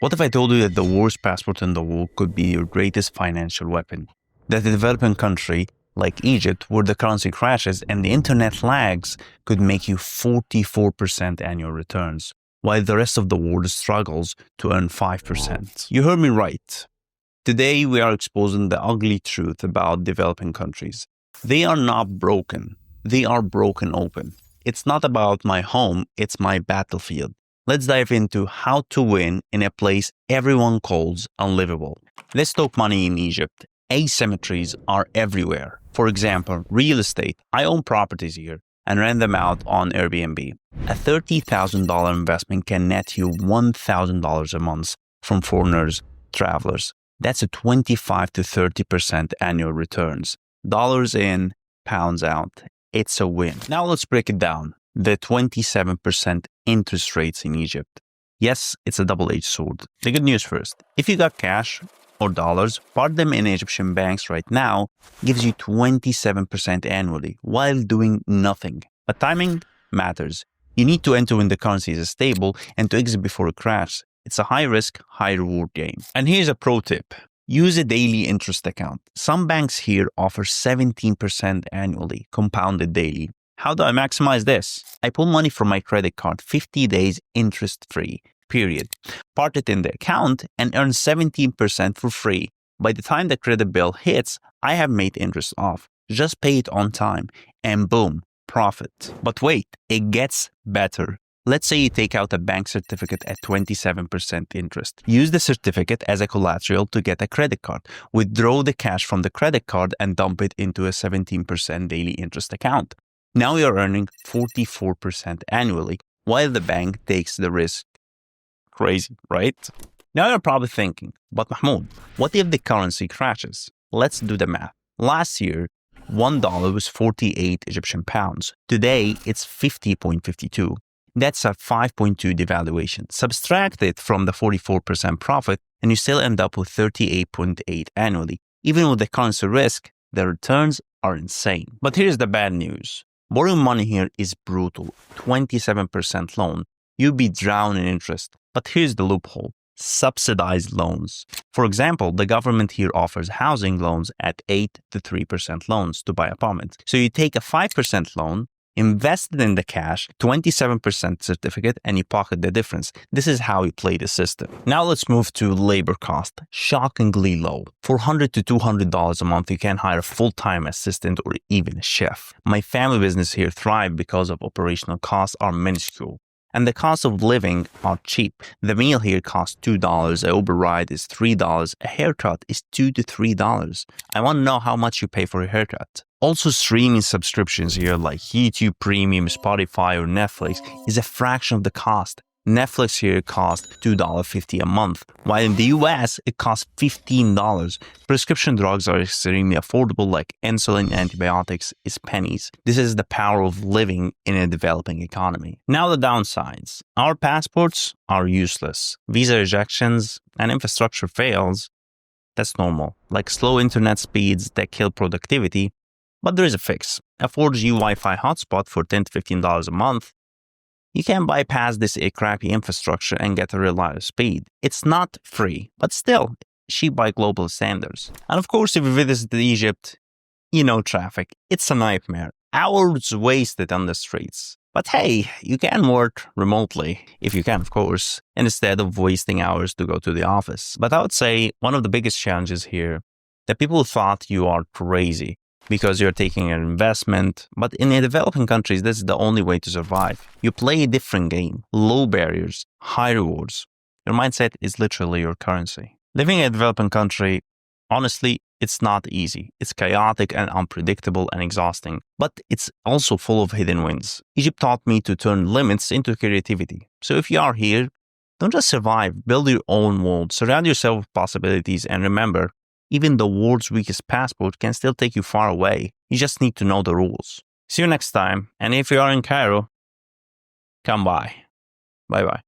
What if I told you that the worst passport in the world could be your greatest financial weapon? That a developing country like Egypt, where the currency crashes and the internet lags, could make you 44% annual returns, while the rest of the world struggles to earn 5%. You heard me right. Today, we are exposing the ugly truth about developing countries. They are not broken. They are broken open. It's not about my home, it's my battlefield. Let's dive into how to win in a place everyone calls unlivable. Let's talk money in Egypt. Asymmetries are everywhere. For example, real estate. I own properties here and rent them out on Airbnb. A $30,000 investment can net you $1,000 a month from foreigners, travelers. That's a 25 to 30% annual returns. Dollars in, pounds out. It's a win. Now let's break it down. The 27% interest rates in Egypt. Yes, it's a double-edged sword. The good news first. If you got cash or dollars, park them in Egyptian banks right now gives you 27% annually while doing nothing. But timing matters. You need to enter when the currency is stable and to exit before it crashes. It's a high-risk, high-reward game. And here's a pro tip. Use a daily interest account. Some banks here offer 17% annually, compounded daily. How do I maximize this? I pull money from my credit card 50 days interest-free, period. Part it in the account and earn 17% for free. By the time the credit bill hits, I have made interest off. Just pay it on time and boom, profit. But wait, it gets better. Let's say you take out a bank certificate at 27% interest. Use the certificate as a collateral to get a credit card. Withdraw the cash from the credit card and dump it into a 17% daily interest account. Now you're earning 44% annually, while the bank takes the risk. Crazy, right? Now you're probably thinking, but Mahmoud, what if the currency crashes? Let's do the math. Last year, $1 was 48 Egyptian pounds. Today, it's 50.52. That's a 5.2 devaluation. Subtract it from the 44% profit, and you still end up with 38.8 annually. Even with the currency risk, the returns are insane. But here's the bad news. Borrowing money here is brutal. 27% loan. You'd be drowned in interest. But here's the loophole. Subsidized loans. For example, the government here offers housing loans at 8 to 3% loans to buy apartments. So you take a 5% loan, invest it in the cash, 27% certificate, and you pocket the difference. This is how you play the system. Now let's move to labor cost. Shockingly low. $400 to $200 a month, you can hire a full-time assistant or even a chef. My family business here thrives because of operational costs are minuscule. And the cost of living are cheap. The meal here costs $2, a Uber ride is $3, a haircut is $2 to $3. I want to know how much you pay for a haircut. Also, streaming subscriptions here like YouTube Premium, Spotify, or Netflix is a fraction of the cost. Netflix here costs $2.50 a month, while in the US, it costs $15. Prescription drugs are extremely affordable, like insulin, antibiotics is pennies. This is the power of living in a developing economy. Now the downsides. Our passports are useless. Visa rejections and infrastructure fails. That's normal. Like slow internet speeds that kill productivity. But there is a fix. A 4G Wi-Fi hotspot for $10 to $15 a month. You can bypass this crappy infrastructure and get a reliable speed. It's not free, but still, cheap by global standards. And of course, if you visit Egypt, you know traffic. It's a nightmare. Hours wasted on the streets. But hey, you can work remotely, if you can, of course, instead of wasting hours to go to the office. But I would say one of the biggest challenges here, that people thought you are crazy because you're taking an investment. But in the developing countries, this is the only way to survive. You play a different game, low barriers, high rewards. Your mindset is literally your currency. Living in a developing country, honestly, it's not easy. It's chaotic and unpredictable and exhausting, but it's also full of hidden wins. Egypt taught me to turn limits into creativity. So if you are here, don't just survive, build your own world, surround yourself with possibilities, and remember, even the world's weakest passport can still take you far away. You just need to know the rules. See you next time. And if you are in Cairo, come by. Bye-bye.